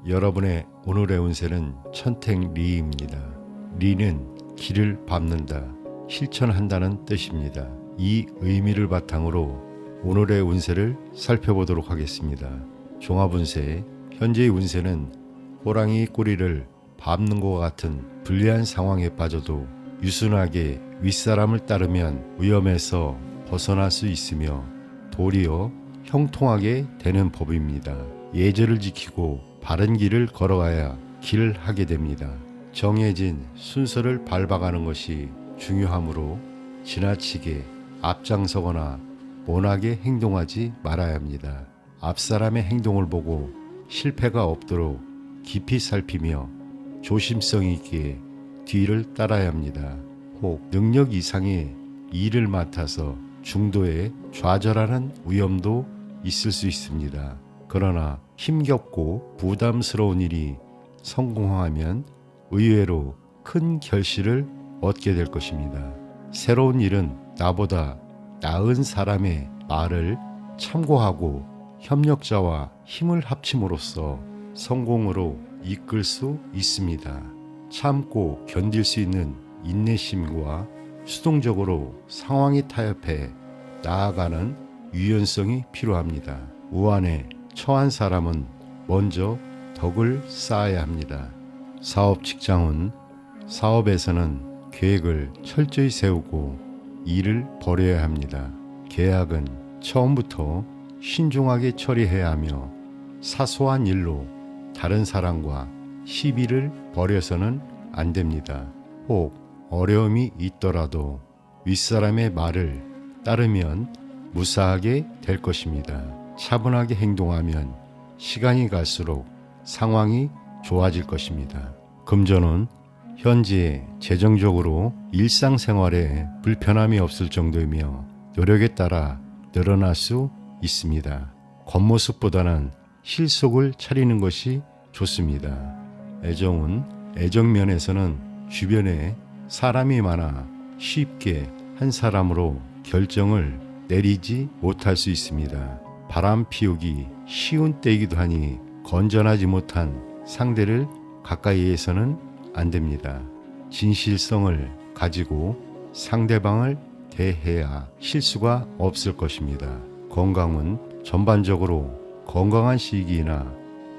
여러분의 오늘의 운세는 천택리입니다. 리는 길을 밟는다, 실천한다는 뜻입니다. 이 의미를 바탕으로 오늘의 운세를 살펴보도록 하겠습니다. 종합운세, 현재의 운세는 호랑이 꼬리를 밟는 것과 같은 불리한 상황에 빠져도 유순하게 윗사람을 따르면 위험에서 벗어날 수 있으며 도리어 형통하게 되는 법입니다. 예절을 지키고 바른 길을 걸어가야 길을 하게 됩니다. 정해진 순서를 밟아가는 것이 중요하므로 지나치게 앞장서거나 원하게 행동하지 말아야 합니다. 앞사람의 행동을 보고 실패가 없도록 깊이 살피며 조심성 있게 뒤를 따라야 합니다. 혹 능력 이상의 일을 맡아서 중도에 좌절하는 위험도 있을 수 있습니다. 그러나 힘겹고 부담스러운 일이 성공하면 의외로 큰 결실을 얻게 될 것입니다. 새로운 일은 나보다 나은 사람의 말을 참고하고 협력자와 힘을 합침으로써 성공으로 이끌 수 있습니다. 참고 견딜 수 있는 인내심과 수동적으로 상황에 타협해 나아가는 유연성이 필요합니다. 우한에 처한 사람은 먼저 덕을 쌓아야 합니다. 사업 직장은 사업에서는 계획을 철저히 세우고 일을 벌여야 합니다. 계약은 처음부터 신중하게 처리해야 하며 사소한 일로 다른 사람과 시비를 벌여서는 안 됩니다. 혹 어려움이 있더라도 윗사람의 말을 따르면 무사하게 될 것입니다. 차분하게 행동하면 시간이 갈수록 상황이 좋아질 것입니다. 금전은 현재 재정적으로 일상생활에 불편함이 없을 정도이며 노력에 따라 늘어날 수 있습니다. 겉모습보다는 실속을 차리는 것이 좋습니다. 애정은 애정면에서는 주변에 사람이 많아 쉽게 한 사람으로 결정을 내리지 못할 수 있습니다. 바람 피우기 쉬운 때이기도 하니 건전하지 못한 상대를 가까이에서는 안 됩니다. 진실성을 가지고 상대방을 대해야 실수가 없을 것입니다. 건강은 전반적으로 건강한 시기나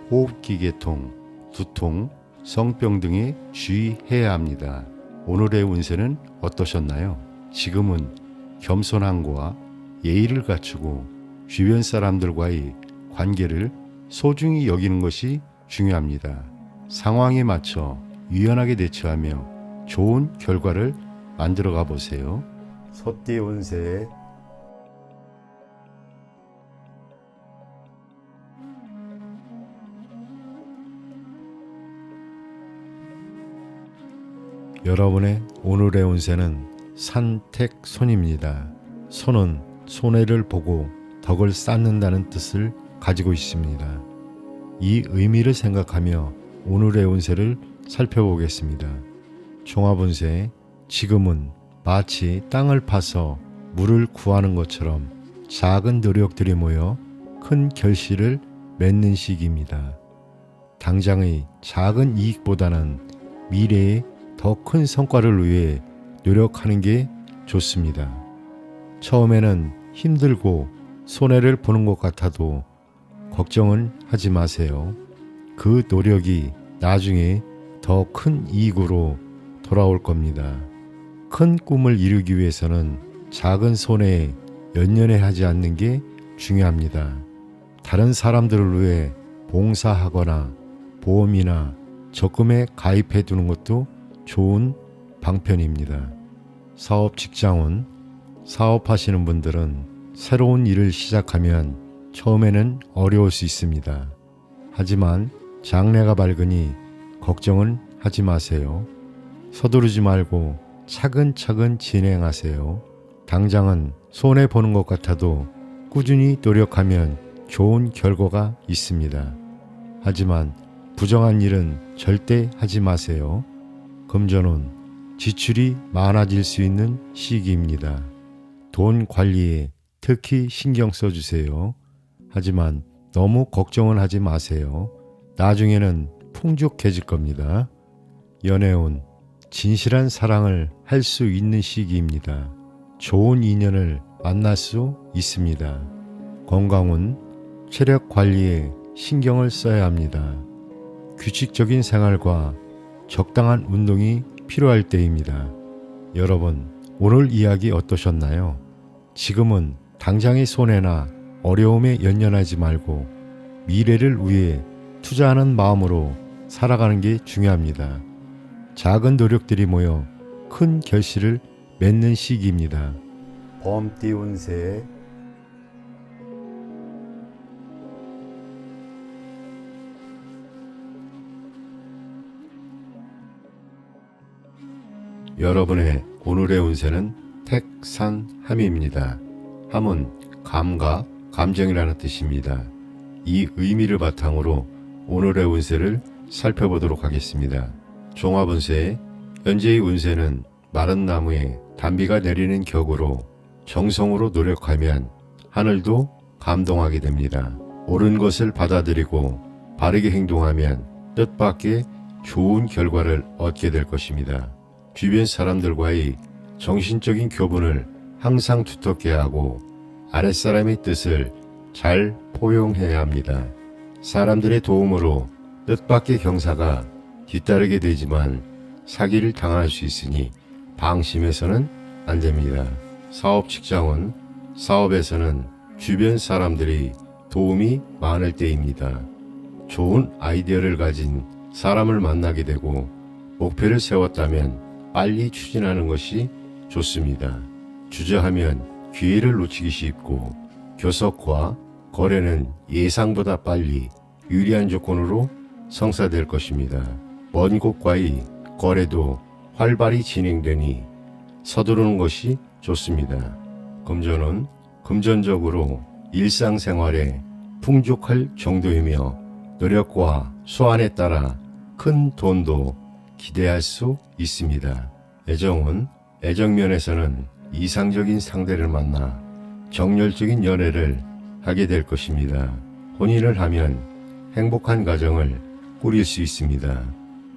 호흡기 계통, 두통, 성병 등에 주의해야 합니다. 오늘의 운세는 어떠셨나요? 지금은 겸손함과 예의를 갖추고 주변 사람들과의 관계를 소중히 여기는 것이 중요합니다. 상황에 맞춰 유연하게 대처하며 좋은 결과를 만들어가 보세요. 소띠 운세 여러분의 오늘의 운세는 산택손입니다. 손은 손해를 보고 덕을 쌓는다는 뜻을 가지고 있습니다. 이 의미를 생각하며 오늘의 운세를 살펴보겠습니다. 종합운세, 지금은 마치 땅을 파서 물을 구하는 것처럼 작은 노력들이 모여 큰 결실을 맺는 시기입니다. 당장의 작은 이익보다는 미래의 더 큰 성과를 위해 노력하는 게 좋습니다. 처음에는 힘들고 손해를 보는 것 같아도 걱정은 하지 마세요. 그 노력이 나중에 더 큰 이익으로 돌아올 겁니다. 큰 꿈을 이루기 위해서는 작은 손해에 연연해 하지 않는 게 중요합니다. 다른 사람들을 위해 봉사하거나 보험이나 적금에 가입해 두는 것도 좋은 방편입니다. 사업 직장은 사업하시는 분들은 새로운 일을 시작하면 처음에는 어려울 수 있습니다. 하지만 장래가 밝으니 걱정은 하지 마세요. 서두르지 말고 차근차근 진행하세요. 당장은 손해보는 것 같아도 꾸준히 노력하면 좋은 결과가 있습니다. 하지만 부정한 일은 절대 하지 마세요. 금전은 지출이 많아질 수 있는 시기입니다. 돈 관리에 특히 신경 써주세요. 하지만 너무 걱정은 하지 마세요. 나중에는 풍족해질 겁니다. 연애운, 진실한 사랑을 할 수 있는 시기입니다. 좋은 인연을 만날 수 있습니다. 건강운, 체력 관리에 신경을 써야 합니다. 규칙적인 생활과 적당한 운동이 필요할 때입니다. 여러분, 오늘 이야기 어떠셨나요? 지금은 당장의 손해나 어려움에 연연하지 말고 미래를 위해 투자하는 마음으로 살아가는 게 중요합니다. 작은 노력들이 모여 큰 결실을 맺는 시기입니다. 범띠 운세 여러분의 오늘의 운세는 택산함입니다. 함은 감각, 감정이라는 뜻입니다. 이 의미를 바탕으로 오늘의 운세를 살펴보도록 하겠습니다. 종합운세, 현재의 운세는 마른 나무에 단비가 내리는 격으로 정성으로 노력하면 하늘도 감동하게 됩니다. 옳은 것을 받아들이고 바르게 행동하면 뜻밖의 좋은 결과를 얻게 될 것입니다. 주변 사람들과의 정신적인 교분을 항상 두텁게 하고 아랫사람의 뜻을 잘 포용해야 합니다. 사람들의 도움으로 뜻밖의 경사가 뒤따르게 되지만 사기를 당할 수 있으니 방심해서는 안 됩니다. 사업 직장은 사업에서는 주변 사람들이 도움이 많을 때입니다. 좋은 아이디어를 가진 사람을 만나게 되고 목표를 세웠다면 빨리 추진하는 것이 좋습니다. 주저하면 기회를 놓치기 쉽고 교섭과 거래는 예상보다 빨리 유리한 조건으로 성사될 것입니다. 먼 곳과의 거래도 활발히 진행되니 서두르는 것이 좋습니다. 금전은 금전적으로 일상생활에 풍족할 정도이며 노력과 수완에 따라 큰 돈도 기대할 수 있습니다. 애정은 애정면에서는 이상적인 상대를 만나 정열적인 연애를 하게 될 것입니다. 혼인을 하면 행복한 가정을 꾸릴 수 있습니다.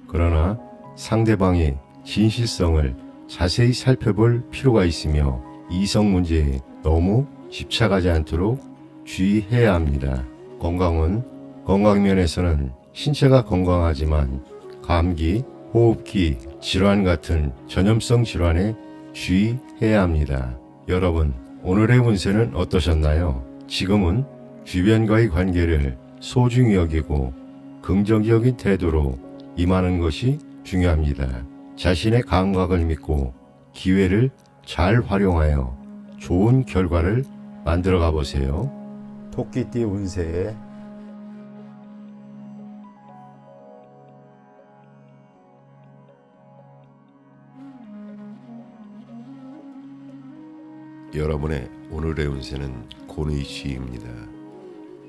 그러나 상대방의 진실성을 자세히 살펴볼 필요가 있으며 이성 문제에 너무 집착하지 않도록 주의해야 합니다. 건강은 건강면에서는 신체가 건강하지만 감기, 호흡기 질환 같은 전염성 질환에 주의해야 합니다. 여러분, 오늘의 운세는 어떠셨나요? 지금은 주변과의 관계를 소중히 여기고 긍정적인 태도로 임하는 것이 중요합니다. 자신의 감각을 믿고 기회를 잘 활용하여 좋은 결과를 만들어 가보세요. 토끼띠 운세 여러분의 오늘의 운세는 곤의 시입니다.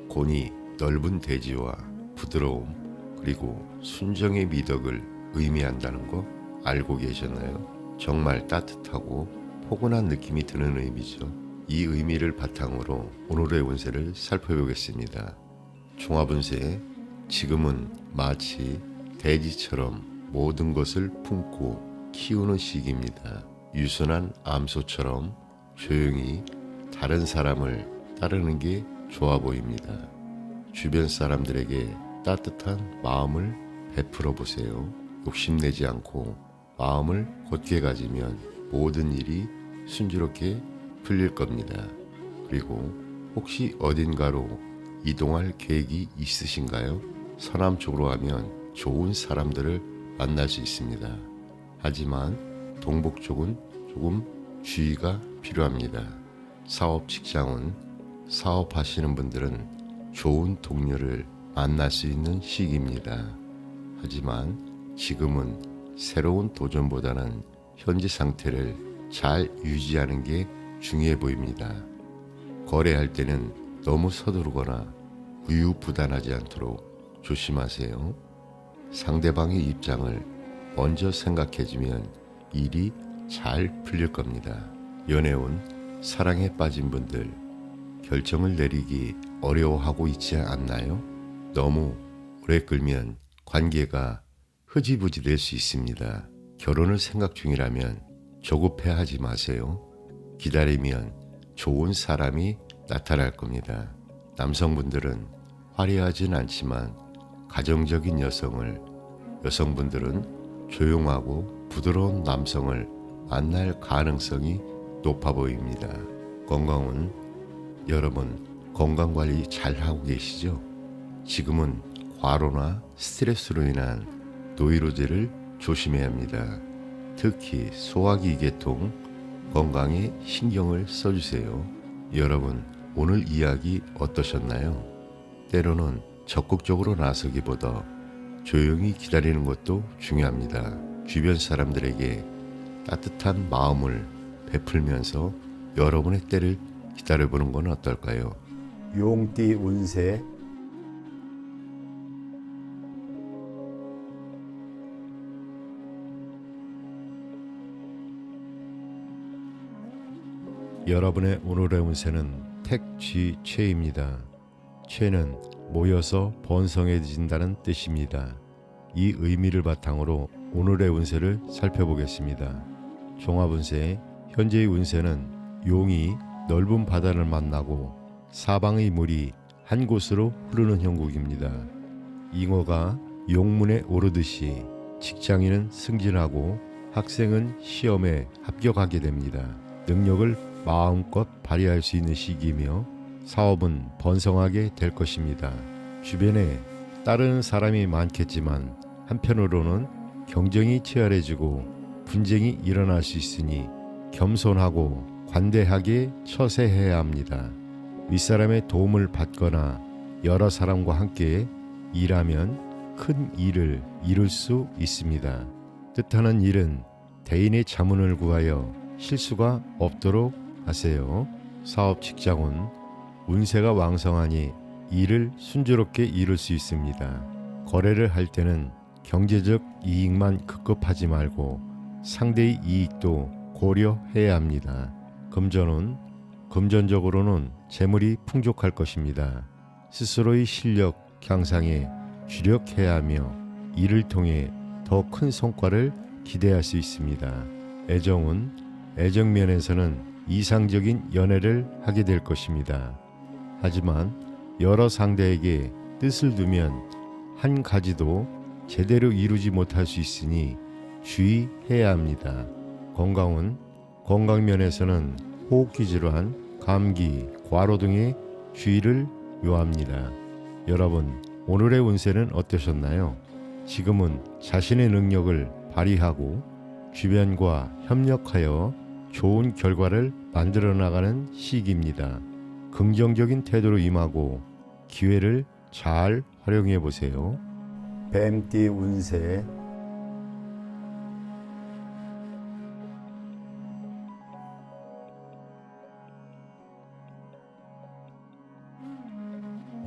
곤이 넓은 대지와 부드러움 그리고 순정의 미덕을 의미한다는 거 알고 계셨나요? 정말 따뜻하고 포근한 느낌이 드는 의미죠. 이 의미를 바탕으로 오늘의 운세를 살펴보겠습니다. 종합운세, 지금은 마치 대지처럼 모든 것을 품고 키우는 시기입니다. 유순한 암소처럼 조용히 다른 사람을 따르는 게 좋아 보입니다. 주변 사람들에게 따뜻한 마음을 베풀어 보세요. 욕심내지 않고 마음을 곧게 가지면 모든 일이 순조롭게 풀릴 겁니다. 그리고 혹시 어딘가로 이동할 계획이 있으신가요? 서남쪽으로 하면 좋은 사람들을 만날 수 있습니다. 하지만 동북쪽은 조금 주의가 필요합니다. 사업 직장은 사업하시는 분들은 좋은 동료를 만날 수 있는 시기입니다. 하지만 지금은 새로운 도전보다는 현재 상태를 잘 유지하는 게 중요해 보입니다. 거래할 때는 너무 서두르거나 우유부단하지 않도록 조심하세요. 상대방의 입장을 먼저 생각해주면 일이 잘 풀릴 겁니다. 연애운, 사랑에 빠진 분들 결정을 내리기 어려워하고 있지 않나요? 너무 오래 끌면 관계가 흐지부지 될 수 있습니다. 결혼을 생각 중이라면 조급해하지 마세요. 기다리면 좋은 사람이 나타날 겁니다. 남성분들은 화려하진 않지만 가정적인 여성분들은 조용하고 부드러운 남성을 만날 가능성이 높아 보입니다. 건강은 여러분 건강관리 잘하고 계시죠? 지금은 과로나 스트레스로 인한 노이로제를 조심해야 합니다. 특히 소화기 계통 건강에 신경을 써주세요. 여러분 오늘 이야기 어떠셨나요? 때로는 적극적으로 나서기보다 조용히 기다리는 것도 중요합니다. 주변 사람들에게 따뜻한 마음을 베풀면서 여러분의 때를 기다려보는 건 어떨까요? 용띠 운세 여러분의 오늘의 운세는 택쥐최입니다. 최는 모여서 번성해진다는 뜻입니다. 이 의미를 바탕으로 오늘의 운세를 살펴보겠습니다. 종합운세 현재의 운세는 용이 넓은 바다를 만나고 사방의 물이 한 곳으로 흐르는 형국입니다. 잉어가 용문에 오르듯이 직장인은 승진하고 학생은 시험에 합격하게 됩니다. 능력을 마음껏 발휘할 수 있는 시기이며 사업은 번성하게 될 것입니다. 주변에 따르는 사람이 많겠지만 한편으로는 경쟁이 치열해지고 분쟁이 일어날 수 있으니 겸손하고 관대하게 처세해야 합니다. 윗사람의 도움을 받거나 여러 사람과 함께 일하면 큰 일을 이룰 수 있습니다. 뜻하는 일은 대인의 자문을 구하여 실수가 없도록 하세요. 사업 직장은 운세가 왕성하니 일을 순조롭게 이룰 수 있습니다. 거래를 할 때는 경제적 이익만 급급하지 말고 상대의 이익도 고려해야 합니다. 금전적으로는 재물이 풍족할 것입니다. 스스로의 실력 향상에 주력해야 하며 이를 통해 더 큰 성과를 기대할 수 있습니다. 애정면에서는 이상적인 연애를 하게 될 것입니다. 하지만 여러 상대에게 뜻을 두면 한 가지도 제대로 이루지 못할 수 있으니 주의해야 합니다. 건강면에서는 호흡기 질환, 감기, 과로 등의 주의를 요합니다. 여러분, 오늘의 운세는 어떠셨나요? 지금은 자신의 능력을 발휘하고 주변과 협력하여 좋은 결과를 만들어 나가는 시기입니다. 긍정적인 태도로 임하고 기회를 잘 활용해 보세요. 뱀띠 운세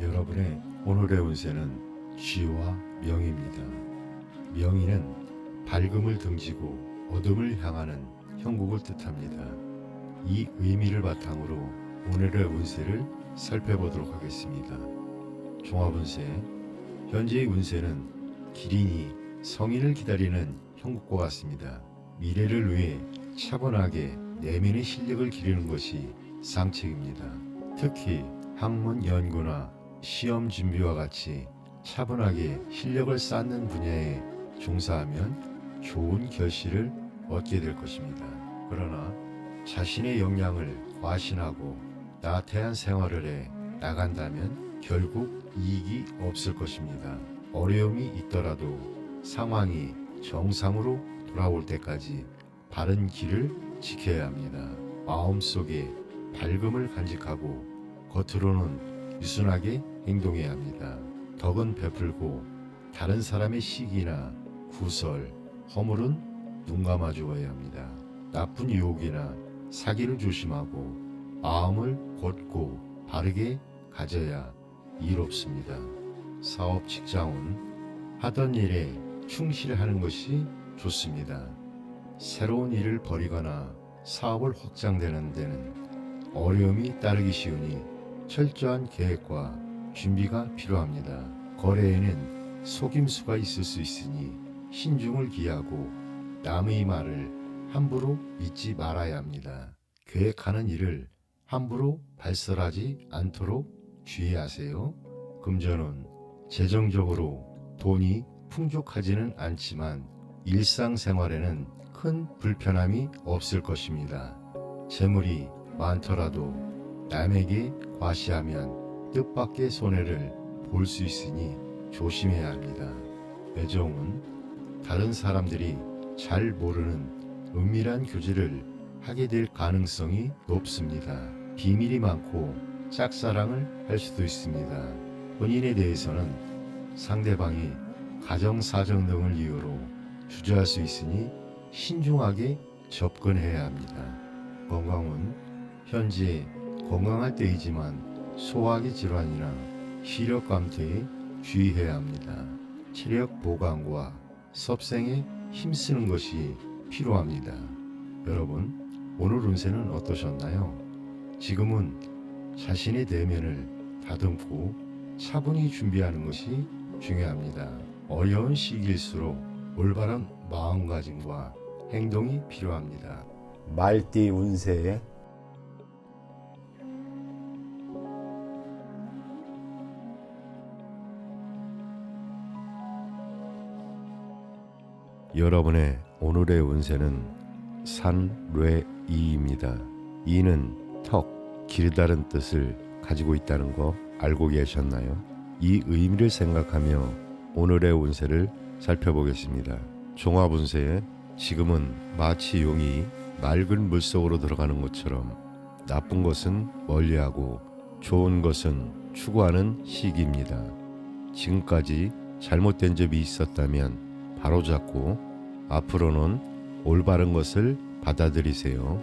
여러분의 오늘의 운세는 쥐와 명입니다. 명의는 밝음을 등지고 어둠을 향하는 형국을 뜻합니다. 이 의미를 바탕으로 오늘의 운세를 살펴보도록 하겠습니다. 종합운세 현재의 운세는 기린이 성인을 기다리는 형국과 같습니다. 미래를 위해 차분하게 내면의 실력을 기르는 것이 상책입니다. 특히 학문 연구나 시험 준비와 같이 차분하게 실력을 쌓는 분야에 종사하면 좋은 결실을 얻게 될 것입니다. 그러나 자신의 역량을 과신하고 나태한 생활을 해 나간다면 결국 이익이 없을 것입니다. 어려움이 있더라도 상황이 정상으로 돌아올 때까지 바른 길을 지켜야 합니다. 마음속에 밝음을 간직하고 겉으로는 유순하게 행동해야 합니다. 덕은 베풀고 다른 사람의 시기나 구설, 허물은 눈 감아 주어야 합니다. 나쁜 유혹이나 사기를 조심하고 마음을 곧고 바르게 가져야 이롭습니다. 사업 직장은 하던 일에 충실하는 것이 좋습니다. 새로운 일을 벌이거나 사업을 확장되는 데는 어려움이 따르기 쉬우니 철저한 계획과 준비가 필요합니다. 거래에는 속임수가 있을 수 있으니 신중을 기하고 남의 말을 함부로 믿지 말아야 합니다. 계획하는 일을 함부로 발설하지 않도록 주의하세요. 금전은 재정적으로 돈이 풍족하지는 않지만 일상생활에는 큰 불편함이 없을 것입니다. 재물이 많더라도 남에게 과시하면 뜻밖의 손해를 볼 수 있으니 조심해야 합니다. 애정은 다른 사람들이 잘 모르는 은밀한 교제를 하게 될 가능성이 높습니다. 비밀이 많고 짝사랑을 할 수도 있습니다. 혼인에 대해서는 상대방이 가정사정 등을 이유로 주저할 수 있으니 신중하게 접근해야 합니다. 건강은 현재 건강할 때이지만 소화기 질환이나 시력 감퇴에 주의해야 합니다. 체력 보강과 섭생에 힘쓰는 것이 필요합니다. 여러분, 오늘 운세는 어떠셨나요? 지금은 자신의 내면을 다듬고 차분히 준비하는 것이 중요합니다. 어려운 시기일수록 올바른 마음가짐과 행동이 필요합니다. 말띠 운세 여러분의 오늘의 운세는 산뢰이입니다. 이는 턱, 길다란 뜻을 가지고 있다는 거 알고 계셨나요? 이 의미를 생각하며 오늘의 운세를 살펴보겠습니다. 종합운세에 지금은 마치 용이 맑은 물속으로 들어가는 것처럼 나쁜 것은 멀리하고 좋은 것은 추구하는 시기입니다. 지금까지 잘못된 점이 있었다면 바로잡고 앞으로는 올바른 것을 받아들이세요.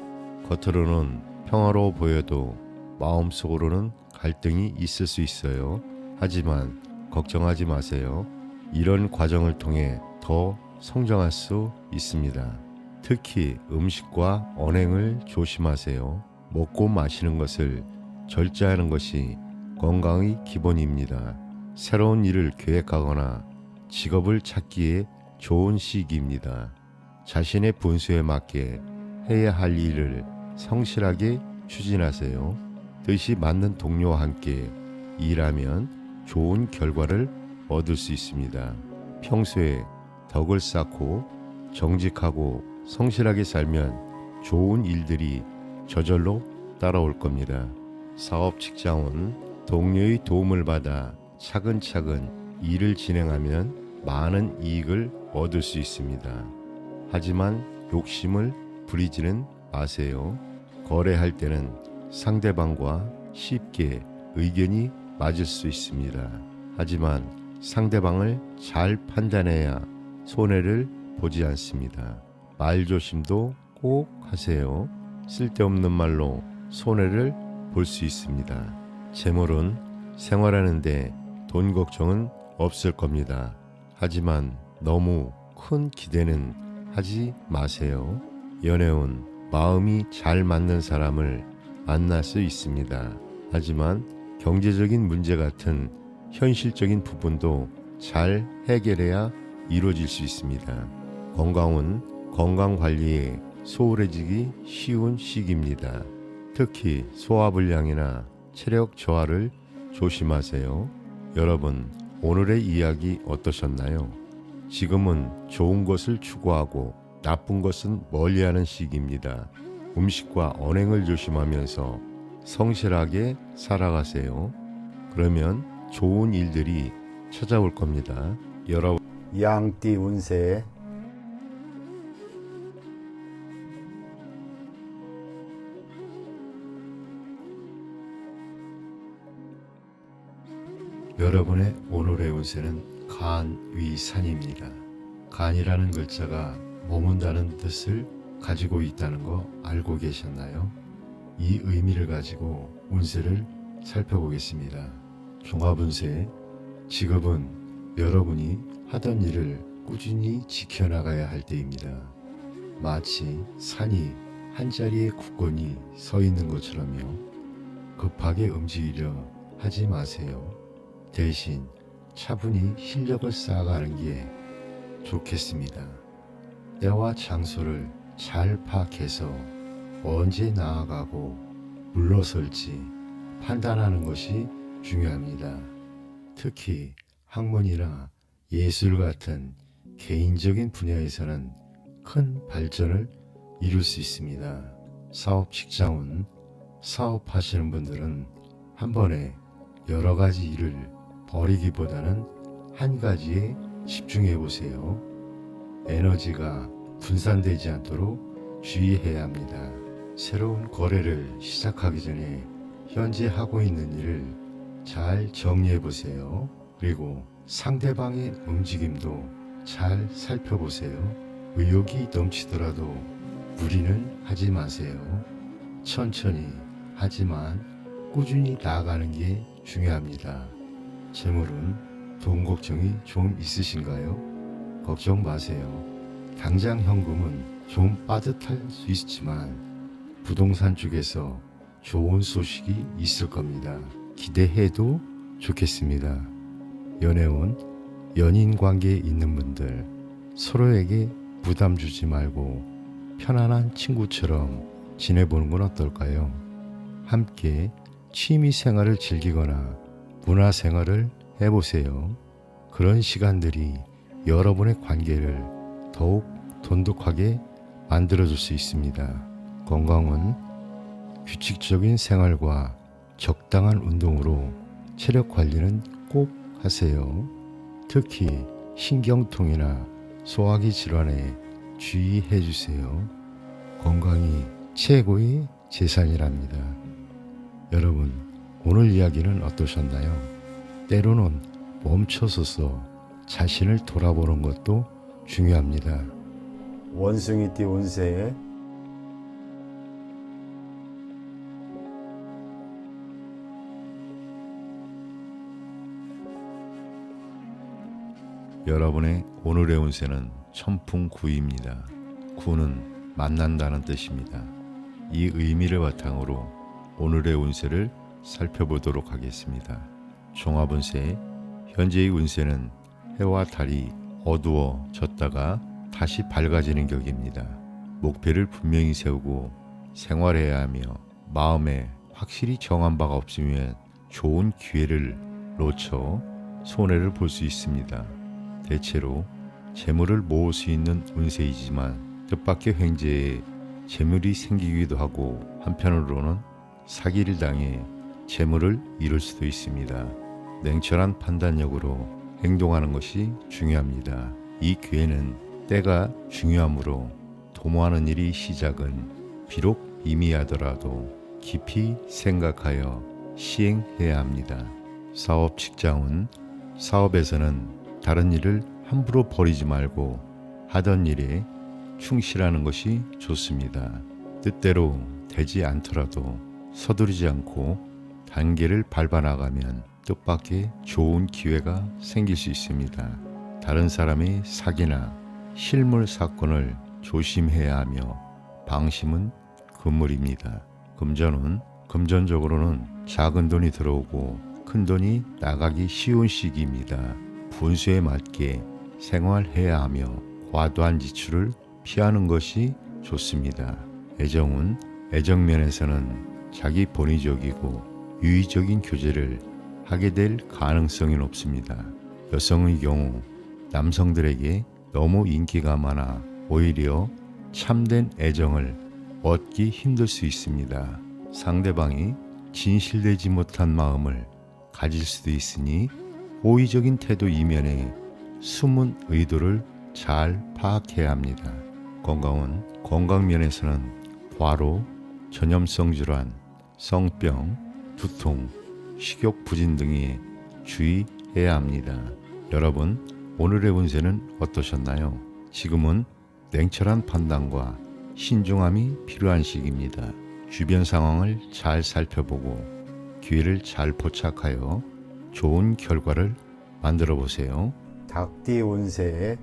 겉으로는 평화로워 보여도 마음속으로는 갈등이 있을 수 있어요. 하지만 걱정하지 마세요. 이런 과정을 통해 더 성장할 수 있습니다. 특히 음식과 언행을 조심하세요. 먹고 마시는 것을 절제하는 것이 건강의 기본입니다. 새로운 일을 계획하거나 직업을 찾기에 좋은 시기입니다. 자신의 분수에 맞게 해야 할 일을 성실하게 추진하세요. 뜻이 맞는 동료와 함께 일하면 좋은 결과를 얻을 수 있습니다. 평소에 덕을 쌓고 정직하고 성실하게 살면 좋은 일들이 저절로 따라올 겁니다. 사업 직장은 동료의 도움을 받아 차근차근 일을 진행하면 많은 이익을 얻을 수 있습니다. 하지만 욕심을 부리지는 마세요. 거래할 때는 상대방과 쉽게 의견이 맞을 수 있습니다. 하지만 상대방을 잘 판단해야 손해를 보지 않습니다. 말조심도 꼭 하세요. 쓸데없는 말로 손해를 볼 수 있습니다. 재물은 생활하는데 돈 걱정은 없을 겁니다. 하지만 너무 큰 기대는 하지 마세요. 연애운 마음이 잘 맞는 사람을 만날 수 있습니다. 하지만 경제적인 문제 같은 현실적인 부분도 잘 해결해야 이루어질 수 있습니다. 건강은 건강관리에 소홀해지기 쉬운 시기입니다. 특히 소화불량이나 체력 저하를 조심하세요. 여러분, 오늘의 이야기 어떠셨나요? 지금은 좋은 것을 추구하고 나쁜 것은 멀리하는 시기입니다. 음식과 언행을 조심하면서 성실하게 살아가세요. 그러면 좋은 일들이 찾아올 겁니다. 여러분, 양띠 운세 여러분의 오늘의 운세는 간위산입니다. 간이라는 글자가 머문다는 뜻을 가지고 있다는 거 알고 계셨나요? 이 의미를 가지고 운세를 살펴보겠습니다. 종합운세, 직업은 여러분이 하던 일을 꾸준히 지켜나가야 할 때입니다. 마치 산이 한자리에 굳건히 서 있는 것처럼요. 급하게 움직이려 하지 마세요. 대신 차분히 실력을 쌓아가는 게 좋겠습니다. 때와 장소를 잘 파악해서 언제 나아가고 물러설지 판단하는 것이 중요합니다. 특히 학문이나 예술 같은 개인적인 분야에서는 큰 발전을 이룰 수 있습니다. 사업 직장운, 사업하시는 분들은 한 번에 여러 가지 일을 벌이기보다는 한 가지에 집중해 보세요. 에너지가 분산되지 않도록 주의해야 합니다. 새로운 거래를 시작하기 전에 현재 하고 있는 일을 잘 정리해 보세요. 그리고 상대방의 움직임도 잘 살펴보세요. 의욕이 넘치더라도 무리는 하지 마세요. 천천히 하지만 꾸준히 나아가는 게 중요합니다. 재물은 돈 걱정이 좀 있으신가요? 걱정 마세요. 당장 현금은 좀 빠듯할 수 있지만 부동산 쪽에서 좋은 소식이 있을 겁니다. 기대해도 좋겠습니다. 연애운, 연인 관계에 있는 분들 서로에게 부담 주지 말고 편안한 친구처럼 지내보는 건 어떨까요? 함께 취미 생활을 즐기거나 문화 생활을 해보세요. 그런 시간들이 여러분의 관계를 더욱 돈독하게 만들어줄 수 있습니다. 건강은 규칙적인 생활과 적당한 운동으로 체력 관리는 꼭 하세요. 특히 신경통이나 소화기 질환에 주의해 주세요. 건강이 최고의 재산이랍니다. 여러분, 오늘 이야기는 어떠셨나요? 때로는 멈춰서서 자신을 돌아보는 것도 중요합니다. 원숭이띠 운세 여러분의 오늘의 운세는 천풍구입니다. 구는 만난다는 뜻입니다. 이 의미를 바탕으로 오늘의 운세를 살펴보도록 하겠습니다. 종합운세, 현재의 운세는 해와 달이 어두워졌다가 다시 밝아지는 격입니다. 목표를 분명히 세우고 생활해야 하며 마음에 확실히 정한 바가 없으면 좋은 기회를 놓쳐 손해를 볼 수 있습니다. 대체로 재물을 모을 수 있는 운세이지만 뜻밖의 횡재에 재물이 생기기도 하고 한편으로는 사기를 당해 재물을 잃을 수도 있습니다. 냉철한 판단력으로 행동하는 것이 중요합니다. 이 기회는 때가 중요하므로 도모하는 일이 시작은 비록 미미하더라도 깊이 생각하여 시행해야 합니다. 사업 직장운, 사업에서는 다른 일을 함부로 버리지 말고 하던 일에 충실하는 것이 좋습니다. 뜻대로 되지 않더라도 서두르지 않고 단계를 밟아 나가면 뜻밖의 좋은 기회가 생길 수 있습니다. 다른 사람의 사기나 실물 사건을 조심해야 하며 방심은 금물입니다. 금전은 금전적으로는 작은 돈이 들어오고 큰 돈이 나가기 쉬운 시기입니다. 분수에 맞게 생활해야 하며 과도한 지출을 피하는 것이 좋습니다. 애정은 애정면에서는 자기 본의적이고 유의적인 교제를 하게 될 가능성이 높습니다. 여성의 경우 남성들에게 너무 인기가 많아 오히려 참된 애정을 얻기 힘들 수 있습니다. 상대방이 진실되지 못한 마음을 가질 수도 있으니 호의적인 태도 이면에 숨은 의도를 잘 파악해야 합니다. 건강은 건강면에서는 과로, 전염성 질환, 성병, 두통, 식욕 부진 등에 주의해야 합니다. 여러분, 오늘의 운세는 어떠셨나요? 지금은 냉철한 판단과 신중함이 필요한 시기입니다. 주변 상황을 잘 살펴보고 기회를 잘 포착하여 좋은 결과를 만들어 보세요. 닭띠 운세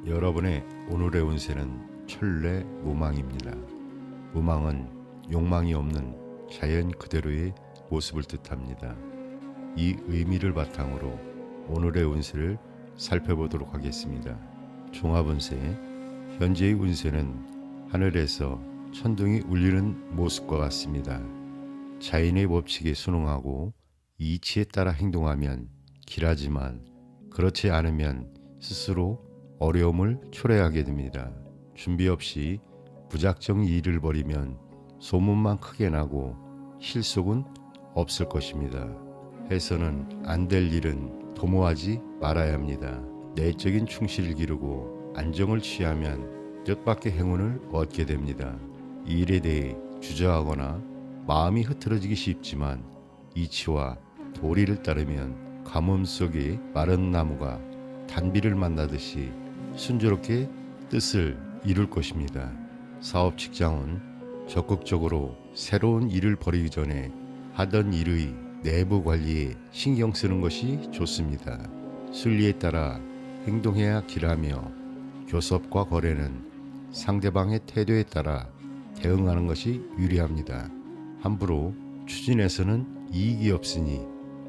여러분의 오늘의 운세는 천례 무망입니다. 무망은 욕망이 없는 자연 그대로의 모습을 뜻합니다. 이 의미를 바탕으로 오늘의 운세를 살펴보도록 하겠습니다. 종합운세. 현재의 운세는 하늘에서 천둥이 울리는 모습과 같습니다. 자연의 법칙에 순응하고 이치에 따라 행동하면 길하지만 그렇지 않으면 스스로 어려움을 초래하게 됩니다. 준비 없이 무작정 일을 벌이면 소문만 크게 나고 실속은 없을 것입니다. 해서는 안 될 일은 도모하지 말아야 합니다. 내적인 충실을 기르고 안정을 취하면 뜻밖의 행운을 얻게 됩니다. 이 일에 대해 주저하거나 마음이 흐트러지기 쉽지만 이치와 도리를 따르면 가뭄 속에 마른 나무가 단비를 만나듯이 순조롭게 뜻을 이룰 것입니다. 사업 직장은 적극적으로 새로운 일을 벌이기 전에 하던 일의 내부 관리에 신경 쓰는 것이 좋습니다. 순리에 따라 행동해야 길하며 교섭과 거래는 상대방의 태도에 따라 대응하는 것이 유리합니다. 함부로 추진해서는 이익이 없으니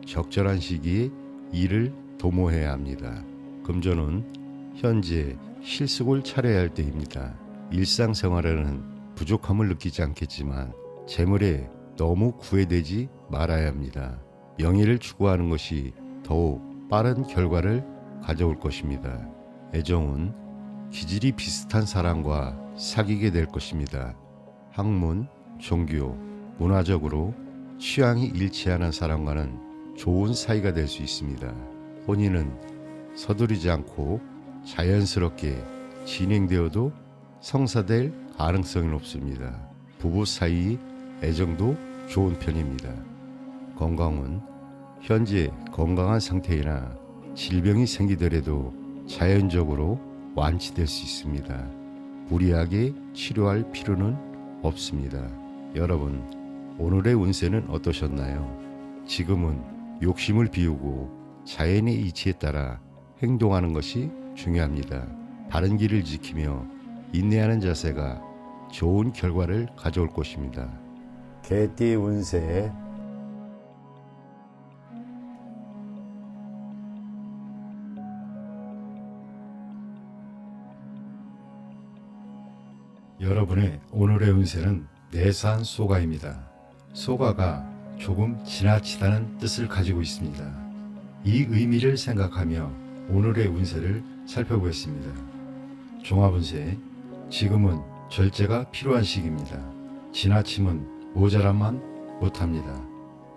적절한 시기에 일을 도모해야 합니다. 금전은 현재 실속을 차려야 할 때입니다. 일상생활에는 부족함을 느끼지 않겠지만 재물에 너무 구애되지 말아야 합니다. 명예를 추구하는 것이 더욱 빠른 결과를 가져올 것입니다. 애정은 기질이 비슷한 사람과 사귀게 될 것입니다. 학문, 종교, 문화적으로 취향이 일치하는 사람과는 좋은 사이가 될 수 있습니다. 혼인은 서두르지 않고 자연스럽게 진행되어도 성사될 가능성이 높습니다. 부부 사이 애정도 좋은 편입니다. 건강은 현재 건강한 상태이나 질병이 생기더라도 자연적으로 완치될 수 있습니다. 무리하게 치료할 필요는 없습니다. 여러분, 오늘의 운세는 어떠셨나요? 지금은 욕심을 비우고 자연의 이치에 따라 행동하는 것이 중요합니다. 바른 길을 지키며 인내하는 자세가 좋은 결과를 가져올 것입니다. 개띠 운세. 여러분의 오늘의 운세는 내산 소가입니다. 소가가 조금 지나치다는 뜻을 가지고 있습니다. 이 의미를 생각하며 오늘의 운세를 살펴보겠습니다. 종합운세. 지금은 절제가 필요한 시기입니다. 지나침은 모자람만 못합니다.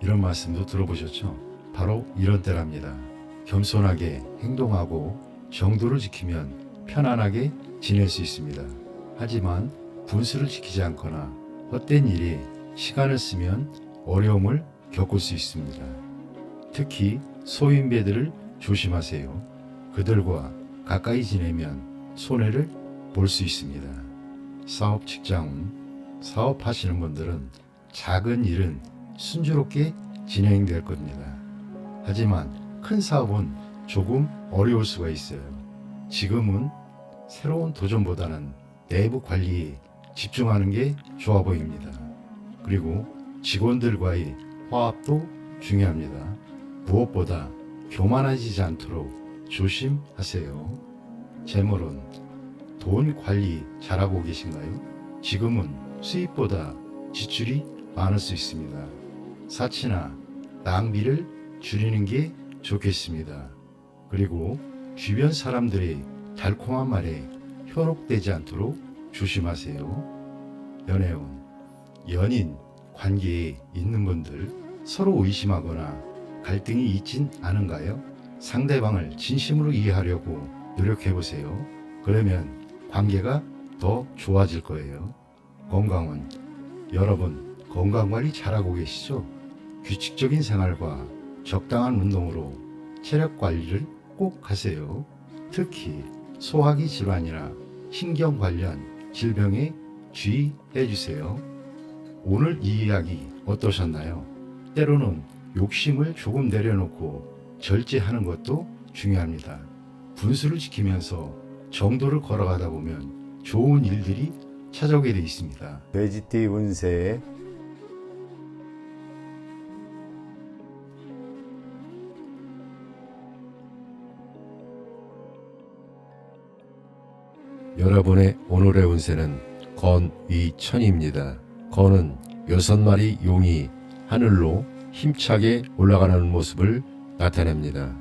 이런 말씀도 들어보셨죠? 바로 이런 때랍니다. 겸손하게 행동하고 정도를 지키면 편안하게 지낼 수 있습니다. 하지만 분수를 지키지 않거나 헛된 일에 시간을 쓰면 어려움을 겪을 수 있습니다. 특히 소인배들을 조심하세요. 그들과 가까이 지내면 손해를 볼 수 있습니다. 사업 직장은 사업하시는 분들은 작은 일은 순조롭게 진행될 겁니다. 하지만 큰 사업은 조금 어려울 수가 있어요. 지금은 새로운 도전보다는 내부 관리에 집중하는 게 좋아 보입니다. 그리고 직원들과의 화합도 중요합니다. 무엇보다 교만해지지 않도록 조심하세요. 재물은 돈 관리 잘하고 계신가요? 지금은 수입보다 지출이 많을 수 있습니다. 사치나 낭비를 줄이는 게 좋겠습니다. 그리고 주변 사람들의 달콤한 말에 현혹되지 않도록 조심하세요. 연애운. 연인 관계에 있는 분들 서로 의심하거나 갈등이 있진 않은가요? 상대방을 진심으로 이해하려고 노력해보세요. 그러면 관계가 더 좋아질 거예요. 건강은 여러분 건강관리 잘하고 계시죠? 규칙적인 생활과 적당한 운동으로 체력 관리를 꼭 하세요. 특히 소화기 질환이나 신경 관련 질병에 주의해 주세요. 오늘 이 이야기 어떠셨나요? 때로는 욕심을 조금 내려놓고 절제하는 것도 중요합니다. 분수를 지키면서 정도를 걸어가다 보면 좋은 일들이 찾아오게 되어 있습니다. 돼지띠 운세 여러분의 오늘의 운세는 건위천입니다. 건은 6마리 용이 하늘로 힘차게 올라가는 모습을 나타냅니다.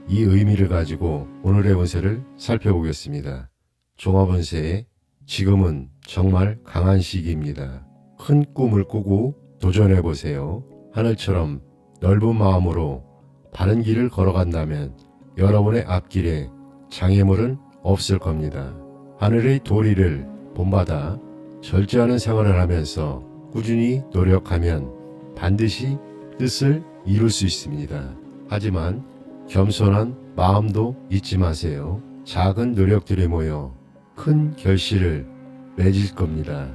이 의미를 가지고 오늘의 운세를 살펴보겠습니다. 종합운세, 지금은 정말 강한 시기입니다. 큰 꿈을 꾸고 도전해보세요. 하늘처럼 넓은 마음으로 바른 길을 걸어간다면 여러분의 앞길에 장애물은 없을 겁니다. 하늘의 도리를 본받아 절제하는 생활을 하면서 꾸준히 노력하면 반드시 뜻을 이룰 수 있습니다. 하지만 겸손한 마음도 잊지 마세요. 작은 노력들이 모여 큰 결실을 맺을 겁니다.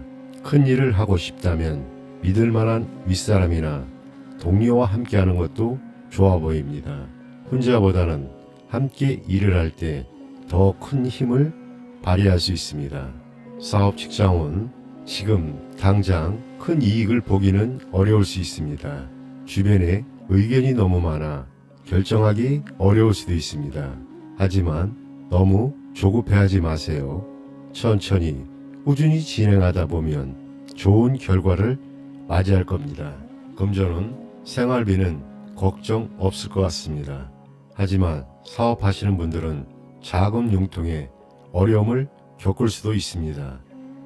큰 일을 하고 싶다면 믿을 만한 윗사람이나 동료와 함께하는 것도 좋아 보입니다. 혼자보다는 함께 일을 할 때 더 큰 힘을 발휘할 수 있습니다. 사업 직장은 지금 당장 큰 이익을 보기는 어려울 수 있습니다. 주변에 의견이 너무 많아 결정하기 어려울 수도 있습니다. 하지만 너무 조급해하지 마세요. 천천히 꾸준히 진행하다 보면 좋은 결과를 맞이할 겁니다. 금전은 생활비는 걱정 없을 것 같습니다. 하지만 사업하시는 분들은 자금 융통에 어려움을 겪을 수도 있습니다.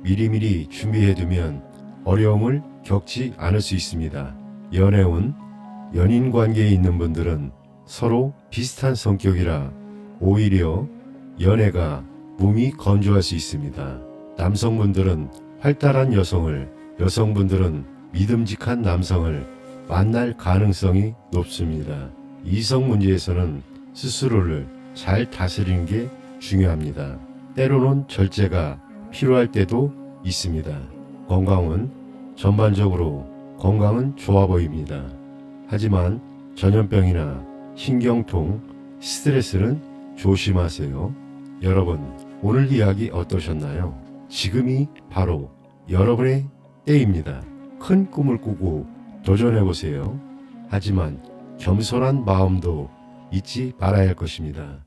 미리미리 준비해두면 어려움을 겪지 않을 수 있습니다. 연애운, 연인 관계에 있는 분들은 서로 비슷한 성격이라 오히려 연애가 몸이 건조할 수 있습니다. 남성분들은 활달한 여성을, 여성분들은 믿음직한 남성을 만날 가능성이 높습니다. 이성 문제에서는 스스로를 잘 다스리는 게 중요합니다. 때로는 절제가 필요할 때도 있습니다. 건강은 전반적으로 건강은 좋아 보입니다. 하지만 전염병이나 신경통, 스트레스는 조심하세요. 여러분, 오늘 이야기 어떠셨나요? 지금이 바로 여러분의 때입니다. 큰 꿈을 꾸고 도전해보세요. 하지만 겸손한 마음도 잊지 말아야 할 것입니다.